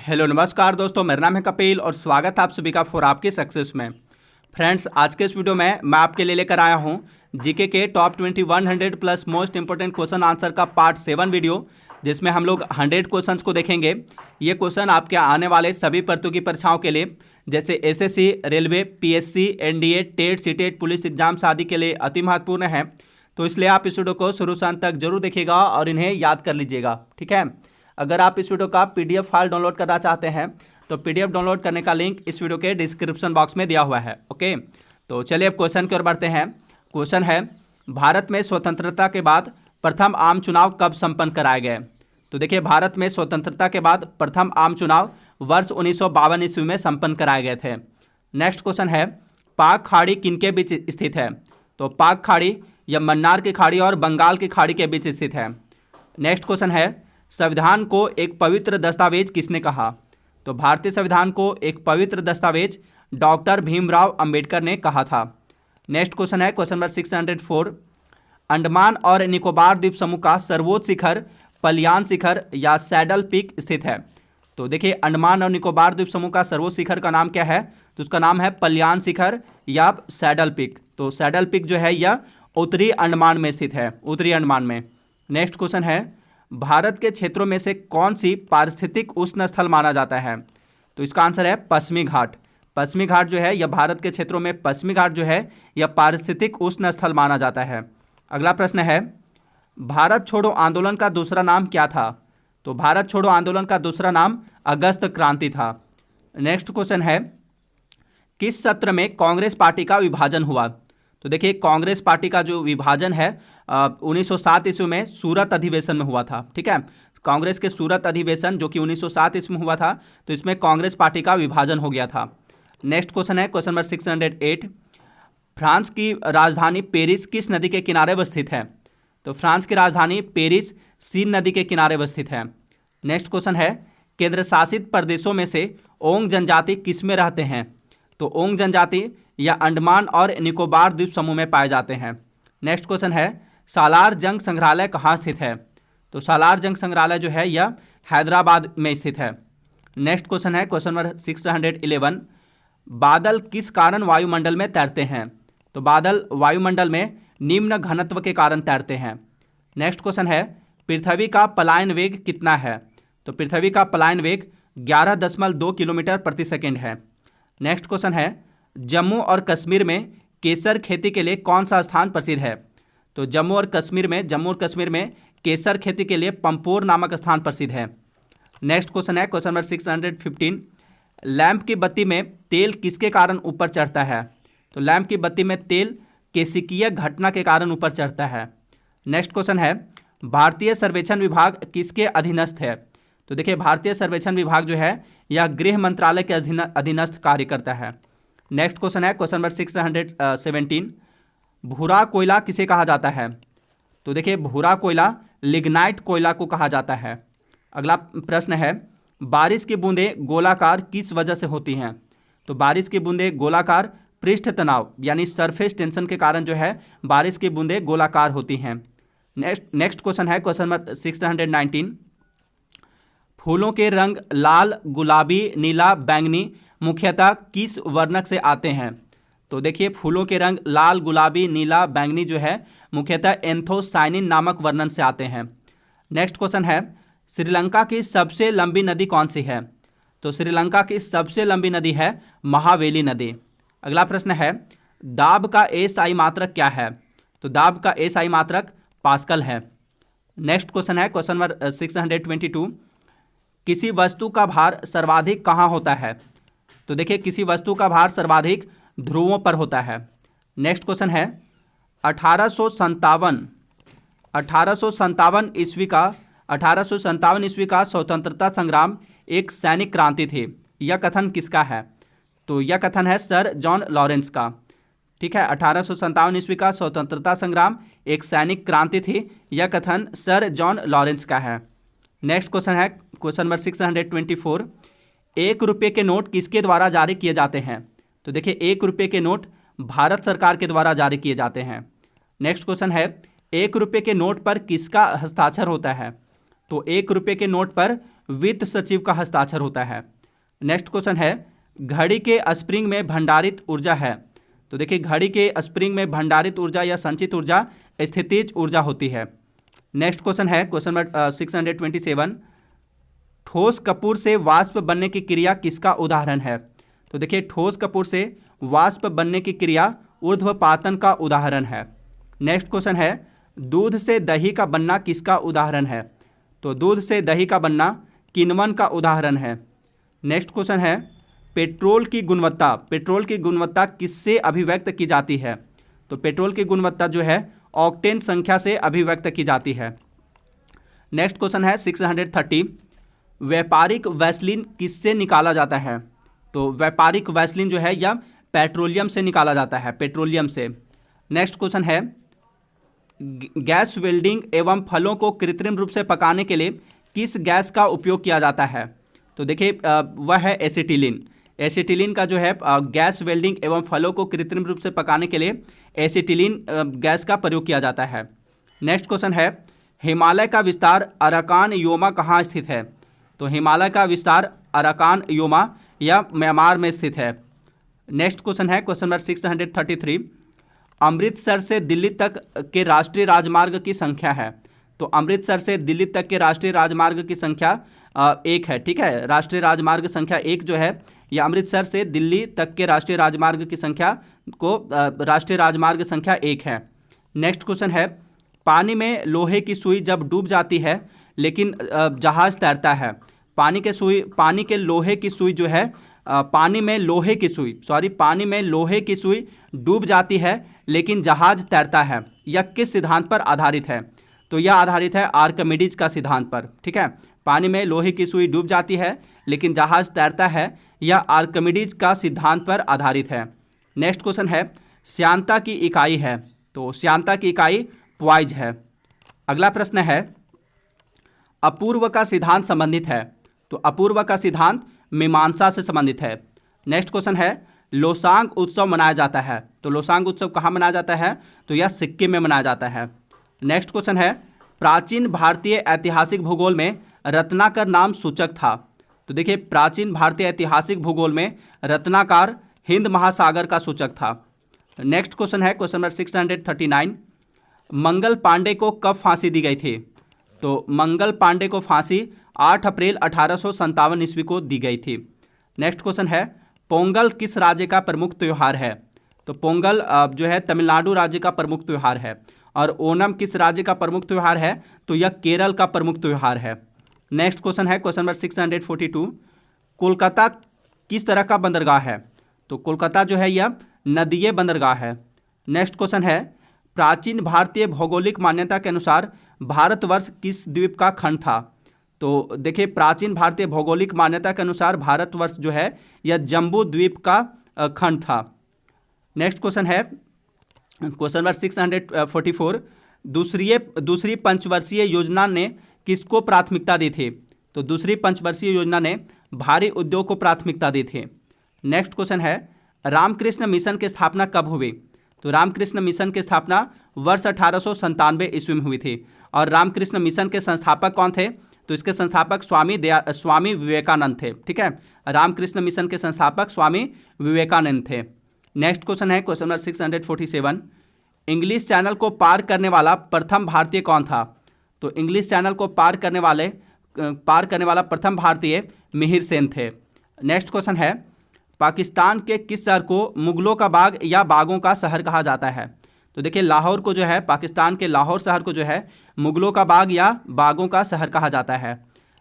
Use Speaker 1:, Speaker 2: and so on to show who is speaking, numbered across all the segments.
Speaker 1: Hello नमस्कार दोस्तों, मेरा नाम है कपिल और स्वागत है आप सभी का फॉर आपकी सक्सेस में। फ्रेंड्स, आज के इस वीडियो में मैं आपके लिए लेकर आया हूं जीके के top 2100 plus most important question answer का पार्ट 7 वीडियो, जिसमें हम लोग 100 क्वेश्चंस को देखेंगे। ये क्वेश्चन आपके आने वाले सभी प्रतियोगी परीक्षाओं के लिए, जैसे SSC, railway, PSC, NDA, TET, CTET, police exams आदि के लिए अति महत्वपूर्ण है। तो इसलिए आप इस वीडियो को शुरू से अंत तक जरूर देखिएगा और इन्हें याद कर लीजिएगा, ठीक है। अगर आप इस वीडियो का पीडीएफ फाइल डाउनलोड करना चाहते हैं तो पीडीएफ डाउनलोड करने का लिंक इस वीडियो के डिस्क्रिप्शन बॉक्स में दिया हुआ है। ओके, तो चलिए अब क्वेश्चन की ओर बढ़ते हैं। क्वेश्चन है, भारत में स्वतंत्रता के बाद प्रथम आम चुनाव कब संपन्न कराए गए? तो देखिए, भारत में स्वतंत्रता के बाद प्रथम आम चुनाव वर्ष 1952 ईस्वी में संपन्न कराए गए थे। नेक्स्ट क्वेश्चन है, पाक खाड़ी किनके बीच स्थित है? तो पाक खाड़ी या मन्नार की खाड़ी और बंगाल की खाड़ी के बीच स्थित है। नेक्स्ट क्वेश्चन है, संविधान को एक पवित्र दस्तावेज किसने कहा? तो भारतीय संविधान को एक पवित्र दस्तावेज डॉक्टर भीमराव अंबेडकर ने कहा था। नेक्स्ट क्वेश्चन है क्वेश्चन नंबर 604, अंडमान और निकोबार द्वीप समूह का सर्वोच्च शिखर पलियान शिखर या सैडल पीक स्थित है। तो देखिए, अंडमान और निकोबार द्वीप समूह का सर्वोच्च शिखर का नाम क्या है? तो उसका नाम है पलियान शिखर या सैडल पीक। तो सैडल पीक जो है यह उत्तरी अंडमान में स्थित है, उत्तरी अंडमान में। नेक्स्ट क्वेश्चन है, भारत के क्षेत्रों में से कौन सी पारिस्थितिक उष्ण स्थल माना जाता है? तो इसका आंसर है पश्चिमी घाट। पश्चिमी घाट जो है यह भारत के क्षेत्रों में पश्चिमी घाट जो है यह पारिस्थितिक उष्ण स्थल माना जाता है। अगला प्रश्न है, भारत छोड़ो आंदोलन का दूसरा नाम क्या था? तो भारत छोड़ो आंदोलन का दूसरा नाम अगस्त क्रांति था। नेक्स्ट क्वेश्चन है, किस सत्र में कांग्रेस पार्टी का विभाजन हुआ? तो देखिए, कांग्रेस पार्टी का जो विभाजन है 1907 ईस्वी में सूरत अधिवेशन में हुआ था, ठीक है। कांग्रेस के सूरत अधिवेशन जो कि 1907 ईस्वी में हुआ था, तो इसमें कांग्रेस पार्टी का विभाजन हो गया था। नेक्स्ट क्वेश्चन है क्वेश्चन नंबर 608, फ्रांस की राजधानी पेरिस किस नदी के किनारे अवस्थित है? तो फ्रांस की राजधानी पेरिस सीन नदी के किनारे अवस्थित है। नेक्स्ट क्वेश्चन है, केंद्र शासित प्रदेशों में से ओंग जनजाति किस में रहते हैं? तो ओंग जनजाति या अंडमान और निकोबार द्वीप समूह में पाए जाते हैं। नेक्स्ट क्वेश्चन है, सालार जंग संग्रहालय कहाँ स्थित है? तो सालार जंग संग्रहालय जो है यह हैदराबाद में स्थित है। नेक्स्ट क्वेश्चन है क्वेश्चन नंबर 611, बादल किस कारण वायुमंडल में तैरते हैं? तो बादल वायुमंडल में निम्न घनत्व के कारण तैरते हैं। नेक्स्ट क्वेश्चन है, पृथ्वी का पलायन वेग कितना है? तो पृथ्वी का पलायन वेग 11.2 किलोमीटर प्रति सेकेंड है। नेक्स्ट क्वेश्चन है, जम्मू और कश्मीर में केसर खेती के लिए कौन सा स्थान प्रसिद्ध है? तो जम्मू और कश्मीर में केसर खेती के लिए पंपोर नामक स्थान प्रसिद्ध है। नेक्स्ट क्वेश्चन है क्वेश्चन नंबर 615, लैंप की बत्ती में तेल किसके कारण ऊपर चढ़ता है? तो लैंप की बत्ती में तेल केशिकीय घटना के कारण ऊपर चढ़ता है। नेक्स्ट क्वेश्चन है, भारतीय सर्वेक्षण विभाग किसके अधीनस्थ है? तो देखिए, भारतीय सर्वेक्षण विभाग जो है यह गृह मंत्रालय के अधीनस्थ कार्य करता है। नेक्स्ट क्वेश्चन है क्वेश्चन नंबर 617, भूरा कोयला किसे कहा जाता है? तो देखिए, भूरा कोयला लिग्नाइट कोयला को कहा जाता है। अगला प्रश्न है, बारिश की बूंदें गोलाकार किस वजह से होती हैं? तो बारिश की बूंदें गोलाकार पृष्ठ तनाव यानी सरफेस टेंशन के कारण जो है बारिश की बूंदें गोलाकार होती हैं। नेक्स्ट क्वेश्चन है क्वेश्चन नंबर 619, फूलों के रंग लाल, गुलाबी, नीला, बैंगनी मुख्यतः किस वर्णक से आते हैं? तो देखिए, फूलों के रंग लाल, गुलाबी, नीला, बैंगनी जो है मुख्यतः एंथोसाइनिन नामक वर्णन से आते हैं। नेक्स्ट क्वेश्चन है, श्रीलंका की सबसे लंबी नदी कौन सी है? तो श्रीलंका की सबसे लंबी नदी है महावेली नदी। अगला प्रश्न है, दाब का एसआई मात्रक क्या है? तो दाब का एसआई मात्रक पास्कल है। नेक्स्ट क्वेश्चन है क्वेश्चन नंबर 622, किसी वस्तु का भार सर्वाधिक कहाँ होता है? तो देखिए, किसी वस्तु का भार सर्वाधिक ध्रुवों पर होता है। नेक्स्ट क्वेश्चन है, 1857 ईस्वी का स्वतंत्रता संग्राम एक सैनिक क्रांति थी, यह कथन किसका है? तो यह कथन है सर जॉन लॉरेंस का, ठीक है। 1857 ईस्वी का स्वतंत्रता संग्राम एक सैनिक क्रांति थी, यह कथन सर जॉन लॉरेंस का है। नेक्स्ट क्वेश्चन है क्वेश्चन नंबर 624, 1 रुपये के नोट किसके द्वारा जारी किए जाते हैं? तो देखिए, 1 रुपये के नोट भारत सरकार के द्वारा जारी किए जाते हैं। नेक्स्ट क्वेश्चन है, 1 रुपये के नोट पर किसका हस्ताक्षर होता है? तो 1 रुपये के नोट पर वित्त सचिव का हस्ताक्षर होता है। नेक्स्ट क्वेश्चन है, घड़ी के स्प्रिंग में भंडारित ऊर्जा है। तो देखिए, घड़ी के स्प्रिंग में भंडारित ऊर्जा या संचित ऊर्जा स्थितिज ऊर्जा होती है। नेक्स्ट क्वेश्चन है, क्वेश्चन नंबर 627, ठोस कपूर से वाष्प बनने की क्रिया किसका उदाहरण है। तो देखिए, ठोस कपूर से वाष्प बनने की क्रिया ऊर्ध्वपातन का उदाहरण है। नेक्स्ट क्वेश्चन है, दूध से दही का बनना किसका उदाहरण है। तो दूध से दही का बनना किण्वन का उदाहरण है। नेक्स्ट क्वेश्चन है, पेट्रोल की गुणवत्ता किससे अभिव्यक्त की जाती है। तो पेट्रोल की गुणवत्ता जो है ऑक्टेन संख्या से अभिव्यक्त की जाती है। नेक्स्ट क्वेश्चन है 630, व्यापारिक वैसलीन किससे निकाला जाता है। तो व्यापारिक वैसलीन जो है यह पेट्रोलियम से निकाला जाता है, पेट्रोलियम से। नेक्स्ट क्वेश्चन है, गैस वेल्डिंग एवं फलों को कृत्रिम रूप से पकाने के लिए किस गैस का उपयोग किया जाता है। तो देखिए, वह है एसिटिलीन। एसिटिलीन का जो है गैस वेल्डिंग एवं फलों को कृत्रिम रूप से पकाने के लिए एसिटिलीन गैस का प्रयोग किया जाता है। नेक्स्ट क्वेश्चन है, हिमालय का विस्तार अराकान योमा कहाँ स्थित है। तो हिमालय का विस्तार अराकान योमा या म्यांमार में स्थित है। नेक्स्ट क्वेश्चन है, क्वेश्चन नंबर 633, अमृतसर से दिल्ली तक के राष्ट्रीय राजमार्ग की संख्या है। तो अमृतसर से दिल्ली तक के राष्ट्रीय राजमार्ग की संख्या 1 है। ठीक है, राष्ट्रीय राजमार्ग संख्या 1 जो है यह अमृतसर से दिल्ली तक के राष्ट्रीय राजमार्ग की संख्या को राष्ट्रीय राजमार्ग संख्या 1 है। नेक्स्ट क्वेश्चन है, पानी में लोहे की सुई जब डूब जाती है लेकिन जहाज तैरता है। पानी में लोहे की सुई डूब जाती है लेकिन जहाज तैरता है, यह किस सिद्धांत पर आधारित है। तो यह आधारित है आर्किमिडीज का सिद्धांत पर। ठीक है, पानी में लोहे की सुई डूब जाती है लेकिन जहाज तैरता है, यह आर्किमिडीज का सिद्धांत पर आधारित है। नेक्स्ट क्वेश्चन है, श्यानता की इकाई है। तो श्यानता की इकाई पॉइज है। अगला प्रश्न है, अपूर्व का सिद्धांत संबंधित है। तो अपूर्व का सिद्धांत मीमांसा से संबंधित है। नेक्स्ट क्वेश्चन है, लोसांग उत्सव मनाया जाता है। तो लोसांग उत्सव कहाँ मनाया जाता है। तो यह सिक्किम में मनाया जाता है। नेक्स्ट क्वेश्चन है, प्राचीन भारतीय ऐतिहासिक भूगोल में रत्नाकर नाम सूचक था। तो देखिए, प्राचीन भारतीय ऐतिहासिक भूगोल में रत्नाकर हिंद महासागर का सूचक था। नेक्स्ट क्वेश्चन है, क्वेश्चन नंबर 639, मंगल पांडे को कब फांसी दी गई थी। तो मंगल पांडे को फांसी 8 अप्रैल 1857 ईस्वी को दी गई थी। नेक्स्ट क्वेश्चन है, पोंगल किस राज्य का प्रमुख त्यौहार है। तो पोंगल जो है तमिलनाडु राज्य का प्रमुख त्यौहार है। और ओनम किस राज्य का प्रमुख त्यौहार है। तो यह केरल का प्रमुख त्यौहार है। नेक्स्ट क्वेश्चन है, क्वेश्चन नंबर 642, कोलकाता किस तरह का बंदरगाह है। तो कोलकाता जो है यह नदीय बंदरगाह है। नेक्स्ट क्वेश्चन है, प्राचीन भारतीय भौगोलिक मान्यता के अनुसार भारतवर्ष किस द्वीप का खंड था। तो देखिए, प्राचीन भारतीय भौगोलिक मान्यता के अनुसार भारतवर्ष जो है यह जम्बू द्वीप का खंड था। नेक्स्ट क्वेश्चन है, क्वेश्चन नंबर 644, दूसरी पंचवर्षीय योजना ने किसको प्राथमिकता दी थी। तो दूसरी पंचवर्षीय योजना ने भारी उद्योग को प्राथमिकता दी थी। नेक्स्ट क्वेश्चन है, रामकृष्ण मिशन की स्थापना कब हुई। तो रामकृष्ण मिशन की स्थापना वर्ष 1897 ईस्वी में हुई थी। और रामकृष्ण मिशन के संस्थापक कौन थे। तो इसके संस्थापक स्वामी विवेकानंद थे। ठीक है, रामकृष्ण मिशन के संस्थापक स्वामी विवेकानंद थे। नेक्स्ट क्वेश्चन है, क्वेश्चन नंबर 647, इंग्लिश चैनल को पार करने वाला प्रथम भारतीय कौन था। तो इंग्लिश चैनल को पार करने वाला प्रथम भारतीय मिहिर सेन थे। नेक्स्ट क्वेश्चन है, पाकिस्तान के किस शहर को मुगलों का बाग या बागों का शहर कहा जाता है। तो देखिए, लाहौर को जो है, पाकिस्तान के लाहौर शहर को जो है मुगलों का बाग या बागों का शहर कहा जाता है।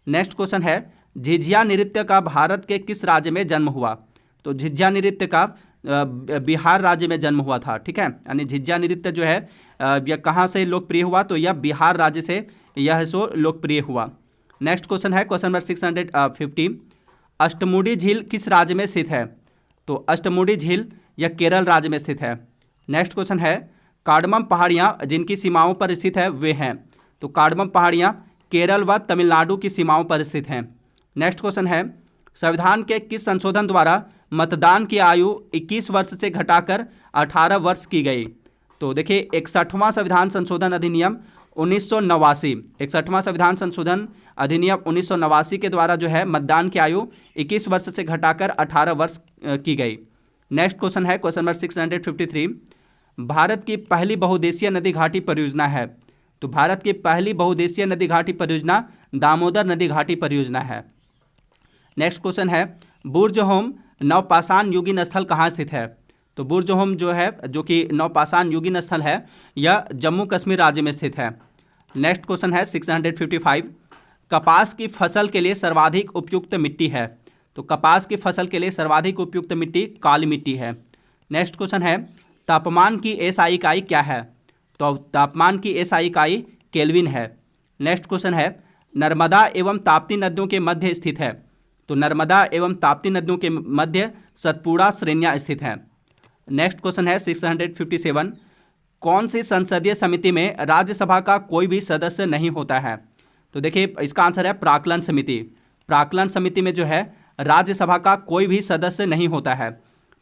Speaker 1: नेक्स्ट क्वेश्चन है, झिझिया नृत्य का भारत के किस राज्य में जन्म हुआ। तो झिझिया नृत्य का बिहार राज्य में जन्म हुआ था। ठीक है, यानी झिझिया नृत्य जो है यह कहाँ से लोकप्रिय हुआ। तो यह बिहार राज्य से यह सो लोकप्रिय हुआ। नेक्स्ट क्वेश्चन है, क्वेश्चन नंबर 650, अष्टमुडी झील किस राज्य में स्थित है। तो अष्टमुडी झील यह केरल राज्य में स्थित है। नेक्स्ट क्वेश्चन है, कार्डमम पहाड़ियाँ जिनकी सीमाओं पर स्थित है वे हैं। तो कार्डमम पहाड़ियाँ केरल व तमिलनाडु की सीमाओं पर स्थित हैं। नेक्स्ट क्वेश्चन है, संविधान के किस संशोधन द्वारा मतदान की आयु 21 वर्ष से घटाकर 18 वर्ष की गई। तो देखिए, 61वां संविधान संशोधन अधिनियम 1989, 61वां संविधान संशोधन अधिनियम 1989 के द्वारा जो है मतदान की आयु 21 वर्ष से घटाकर 18 वर्ष की गई। नेक्स्ट क्वेश्चन है क्वेश्चन नंबर 653, भारत की पहली बहुउद्देशीय नदी घाटी परियोजना है। तो भारत की पहली बहुउद्देशीय नदी घाटी परियोजना दामोदर नदी घाटी परियोजना है। नेक्स्ट क्वेश्चन है बुर्जहोम नवपाषाण युगीन स्थल कहाँ स्थित है। तो बुर्जहोम जो है, जो कि नवपाषाण युगीन स्थल है, यह जम्मू कश्मीर राज्य में स्थित है। नेक्स्ट क्वेश्चन है 655, कपास की फसल के लिए सर्वाधिक उपयुक्त मिट्टी है। तो कपास की फसल के लिए सर्वाधिक उपयुक्त मिट्टी काली मिट्टी है। नेक्स्ट क्वेश्चन है तापमान की एसआई इकाई क्या है। तो तापमान की एसआई इकाई केल्विन है। नेक्स्ट क्वेश्चन है नर्मदा एवं ताप्ती नदियों के मध्य स्थित है। तो नर्मदा एवं ताप्ती नदियों के मध्य सतपुड़ा श्रेणियाँ स्थित हैं। नेक्स्ट क्वेश्चन है 657, कौन सी संसदीय समिति में राज्यसभा का कोई भी सदस्य नहीं होता है। तो देखिए इसका आंसर है प्राक्कलन समिति। प्राक्कलन समिति में जो है राज्यसभा का कोई भी सदस्य नहीं होता है।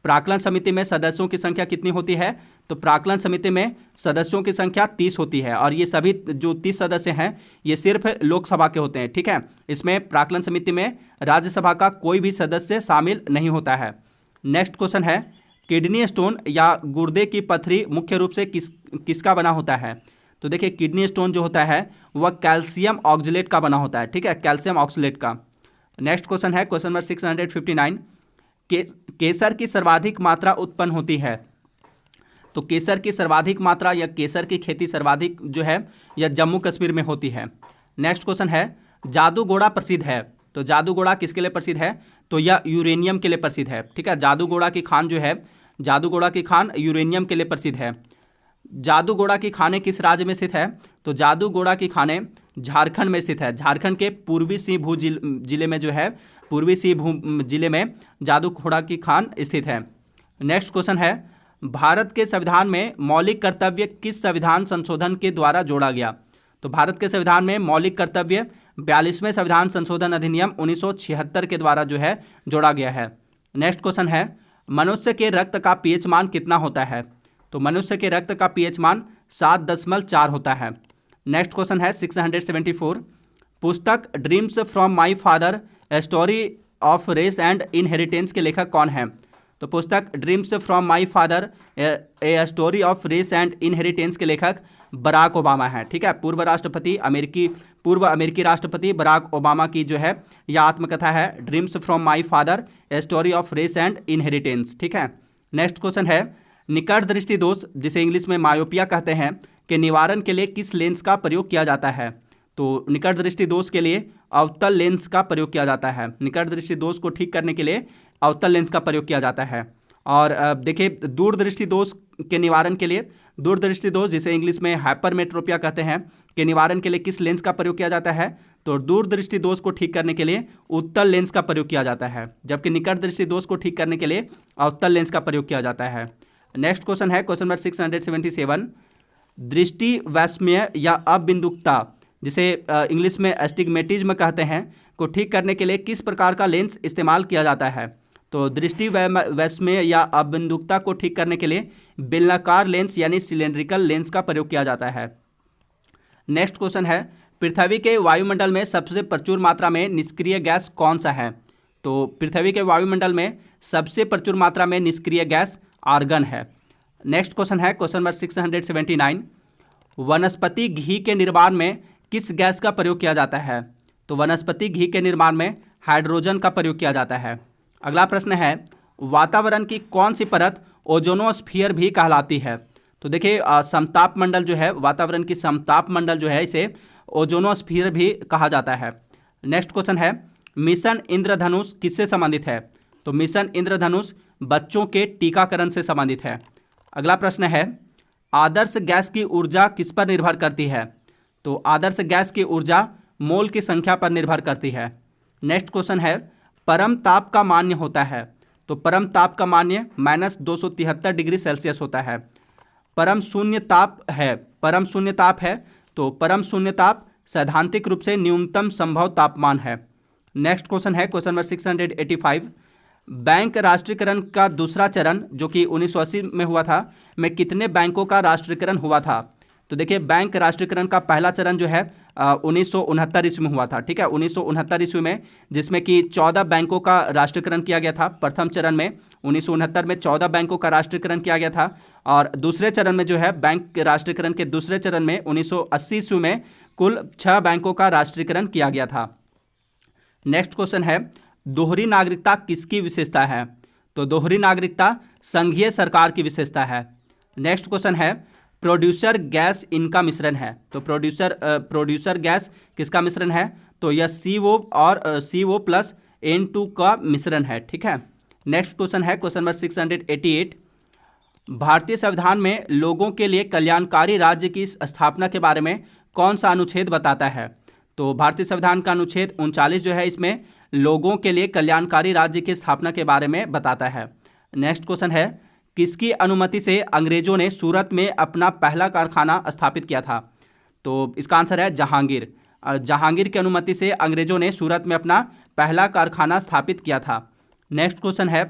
Speaker 1: प्राक्कलन समिति में सदस्यों की संख्या कितनी होती है। तो प्राक्कलन समिति में सदस्यों की संख्या 30 होती है और ये सभी जो 30 सदस्य हैं ये सिर्फ लोकसभा के होते हैं। ठीक है, इसमें प्राक्कलन समिति में राज्यसभा का कोई भी सदस्य शामिल नहीं होता है। नेक्स्ट क्वेश्चन है किडनी स्टोन या गुर्दे की पथरी मुख्य रूप से किसका बना होता है। तो देखिए किडनी स्टोन जो होता है वह कैल्शियम ऑक्सलेट का बना होता है। ठीक है, कैल्शियम ऑक्सलेट का। नेक्स्ट क्वेश्चन है क्वेश्चन नंबर 659, केसर की सर्वाधिक मात्रा उत्पन्न होती है। तो केसर की सर्वाधिक मात्रा या केसर की खेती सर्वाधिक जो है यह जम्मू कश्मीर में होती है। नेक्स्ट क्वेश्चन है जादूगोड़ा प्रसिद्ध है। तो जादूगोड़ा किसके लिए प्रसिद्ध है। तो यह यूरेनियम के लिए प्रसिद्ध है। ठीक है, जादूगोड़ा की खान जो है, जादूगोड़ा की खान यूरेनियम के लिए प्रसिद्ध है। जादूगोड़ा की खानें किस राज्य में स्थित है। तो जादूगोड़ा की खानें झारखंड में स्थित है। झारखंड के पूर्वी सिंहभूम जिले में जो है, पूर्वी सिंहभूम जिले में जादूगोड़ा की खान स्थित है। नेक्स्ट क्वेश्चन है भारत के संविधान में मौलिक कर्तव्य किस संविधान संशोधन के द्वारा जोड़ा गया। तो भारत के संविधान में मौलिक कर्तव्य 42वें संविधान संशोधन अधिनियम 1976 के द्वारा जो है जोड़ा गया है। नेक्स्ट क्वेश्चन है मनुष्य के रक्त का पीएच मान कितना होता है। तो मनुष्य के रक्त का पीएच मान 7.4 होता है। नेक्स्ट क्वेश्चन है 674, पुस्तक dreams from my father a story of race and inheritance के लेखक कौन है। तो पुस्तक dreams from my father a story of race and inheritance के लेखक बराक ओबामा है। ठीक है, पूर्व अमेरिकी राष्ट्रपति बराक ओबामा की जो है यह आत्मकथा है, dreams from my father a story of race and inheritance. ठीक है, नेक्स्ट क्वेश्चन है निकट दृष्टि दोष जिसे इंग्लिश में मायोपिया कहते हैं के निवारण के लिए किस लेंस का प्रयोग किया जाता है। तो निकट दृष्टि दोष के लिए अवतल लेंस का प्रयोग किया जाता है। निकट दृष्टि दोष को ठीक करने के लिए अवतल लेंस का प्रयोग किया जाता है। और देखिए दूरदृष्टि दोष के निवारण के लिए, दूरदृष्टि दोष जिसे इंग्लिश में हाइपरमेट्रोपिया कहते हैं के निवारण के लिए किस लेंस का प्रयोग किया जाता है। तो दूरदृष्टि दोष को ठीक करने के लिए उत्तल लेंस का प्रयोग किया जाता है, जबकि निकट दृष्टि दोष को ठीक करने के लिए अवतल लेंस का प्रयोग किया जाता है। नेक्स्ट क्वेश्चन है क्वेश्चन नंबर 677, दृष्टि वैषम्य या अबिंदुकता जिसे इंग्लिश में एस्टिग्मेटिज्म कहते हैं को ठीक करने के लिए किस प्रकार का लेंस इस्तेमाल किया जाता है। तो दृष्टि वैषम्य या अबिंदुकता को ठीक करने के लिए बेलनाकार लेंस यानी सिलेंड्रिकल लेंस का प्रयोग किया जाता है। नेक्स्ट क्वेश्चन है पृथ्वी के वायुमंडल में सबसे प्रचुर मात्रा में निष्क्रिय गैस कौन सा है। तो पृथ्वी के वायुमंडल में सबसे प्रचुर मात्रा में निष्क्रिय गैस आर्गन है। नेक्स्ट क्वेश्चन है क्वेश्चन नंबर 679, वनस्पति घी के निर्माण में किस गैस का प्रयोग किया जाता है। तो वनस्पति घी के निर्माण में हाइड्रोजन का प्रयोग किया जाता है। अगला प्रश्न है वातावरण की कौन सी परत ओजोनोस्फीयर भी कहलाती है। तो देखिए समताप मंडल जो है, वातावरण की समताप मंडल जो है इसे ओजोनोस्फीयर भी कहा जाता है। नेक्स्ट क्वेश्चन है मिशन इंद्रधनुष किससे संबंधित है। तो मिशन इंद्रधनुष बच्चों के टीकाकरण से संबंधित है। अगला प्रश्न है आदर्श गैस की ऊर्जा किस पर निर्भर करती है। तो आदर्श गैस की ऊर्जा मोल की संख्या पर निर्भर करती है। नेक्स्ट क्वेश्चन है परम ताप का मान्य होता है। तो परम ताप का मान्य -273 डिग्री सेल्सियस होता है। परम शून्य ताप है, परम शून्य ताप है तो परम शून्य ताप सैद्धांतिक रूप से न्यूनतम संभव तापमान है। नेक्स्ट क्वेश्चन है क्वेश्चन नंबर 685, बैंक राष्ट्रीयकरण का दूसरा चरण जो कि 1980 में हुआ था में कितने बैंकों का राष्ट्रीयकरण हुआ था। तो देखिए बैंक राष्ट्रीयकरण का पहला चरण जो है 1969 ईस्वी में हुआ था। ठीक है, 1969 ईस्वी में, जिसमें कि 14 बैंकों का राष्ट्रीयकरण किया गया था। प्रथम चरण में 1969 में 14 बैंकों का राष्ट्रीयकरण किया गया था, और दूसरे चरण में जो है बैंक के राष्ट्रीयकरण के दूसरे चरण में 1980 ईस्वी में कुल 6 बैंकों का राष्ट्रीयकरण किया गया था। नेक्स्ट क्वेश्चन है, दोहरी नागरिकता किसकी विशेषता है? तो दोहरी नागरिकता संघीय सरकार की विशेषता है। नेक्स्ट क्वेश्चन है, प्रोड्यूसर गैस इनका मिश्रण है। तो प्रोड्यूसर गैस किसका मिश्रण है? तो यह CO और CO प्लस N2 का मिश्रण है। ठीक है, नेक्स्ट क्वेश्चन है क्वेश्चन नंबर 688, भारतीय संविधान में लोगों के लिए कल्याणकारी राज्य की स्थापना के बारे में कौन सा अनुच्छेद बताता है? तो भारतीय संविधान का अनुच्छेद 39 जो है, इसमें लोगों के लिए कल्याणकारी राज्य की स्थापना के बारे में बताता है। नेक्स्ट क्वेश्चन है, किसकी अनुमति से अंग्रेजों ने सूरत में अपना पहला कारखाना स्थापित किया था? तो इसका आंसर है जहांगीर। जहांगीर की अनुमति से अंग्रेजों ने सूरत में अपना पहला कारखाना स्थापित किया था। नेक्स्ट क्वेश्चन है,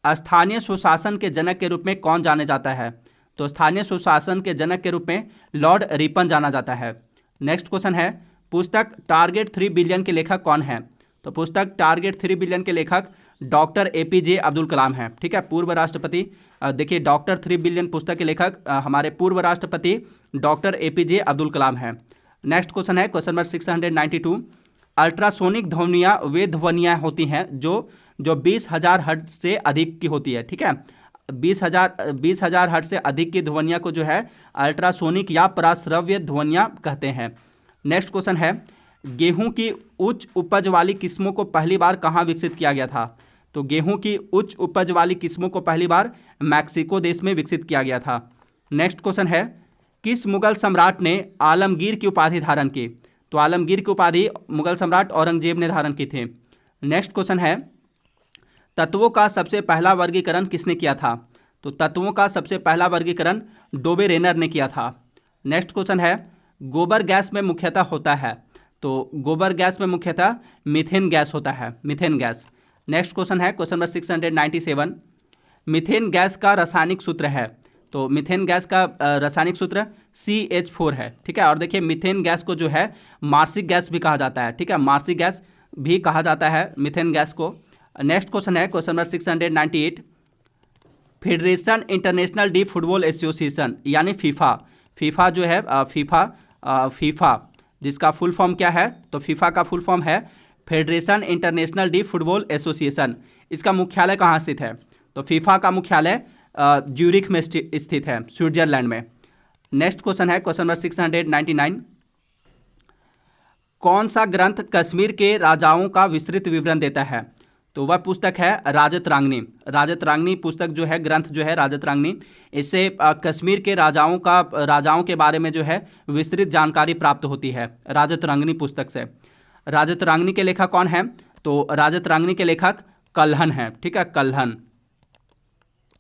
Speaker 1: स्थानीय सुशासन के जनक के रूप में कौन जाने जाता है? तो स्थानीय सुशासन के जनक के रूप में लॉर्ड रिपन जाना जाता है। नेक्स्ट क्वेश्चन है, पुस्तक टारगेट 3 बिलियन के लेखक कौन है? तो पुस्तक टारगेट 3 बिलियन के लेखक डॉक्टर APJ अब्दुल कलाम हैं। ठीक है, पूर्व राष्ट्रपति। देखिए, डॉक्टर 3 बिलियन पुस्तक के लेखक हमारे पूर्व राष्ट्रपति डॉक्टर APJ अब्दुल कलाम हैं। नेक्स्ट क्वेश्चन है क्वेश्चन नंबर 692, अल्ट्रासोनिक ध्वनियाँ वे ध्वनियाँ होती हैं जो 20,000 हर्ट्ज से अधिक की होती है। ठीक है, 20,000 हर्ट्ज से अधिक की ध्वनियाँ को जो है अल्ट्रासोनिक या पराश्रव्य ध्वनियाँ कहते हैं। नेक्स्ट क्वेश्चन है, गेहूं की उच्च उपज वाली किस्मों को पहली बार कहाँ विकसित किया गया था? तो गेहूं की उच्च उपज वाली किस्मों को पहली बार मैक्सिको देश में विकसित किया गया था। नेक्स्ट क्वेश्चन है, किस मुगल सम्राट ने आलमगीर की उपाधि धारण की? तो आलमगीर की उपाधि मुगल सम्राट औरंगजेब ने धारण की थी। नेक्स्ट क्वेश्चन है, तत्वों का सबसे पहला वर्गीकरण किसने किया था? तो तत्वों का सबसे पहला वर्गीकरण डोबे रेनर ने किया था। नेक्स्ट क्वेश्चन है, गोबर गैस में मुख्यतः होता है? तो गोबर गैस में मुख्यतः मीथेन गैस होता है, मीथेन गैस। नेक्स्ट क्वेश्चन है क्वेश्चन नंबर 697, मीथेन गैस का रासायनिक सूत्र है? तो मीथेन गैस का रासायनिक सूत्र CH4 है। ठीक है, और देखिए मीथेन गैस को जो है मार्सिक गैस भी कहा जाता है। ठीक है, मार्सिक गैस भी कहा जाता है मीथेन गैस को। नेक्स्ट क्वेश्चन है question number 698, federation international D football association यानी फीफा जो है फीफा जिसका फुल फॉर्म क्या है? तो फीफा का फुल फॉर्म है federation international D football association. इसका मुख्यालय कहाँ स्थित है? तो फीफा का मुख्यालय ज्यूरिख में स्थित है, स्विट्जरलैंड में। नेक्स्ट क्वेश्चन है क्वेश्चन नंबर 699, कौन सा ग्रंथ कश्मीर के राजाओं का विस्तृत विवरण देता है? तो वह पुस्तक है राजतरांगनी। राजतरांगनी पुस्तक जो है, ग्रंथ जो है राजतरांगनी, इससे कश्मीर के राजाओं के बारे में जो है विस्तृत जानकारी प्राप्त होती है राजतरांगनी पुस्तक से। राजतरांगनी के लेखक कौन है? तो राजतरांगनी के लेखक कल्हन है। ठीक है, कल्हन।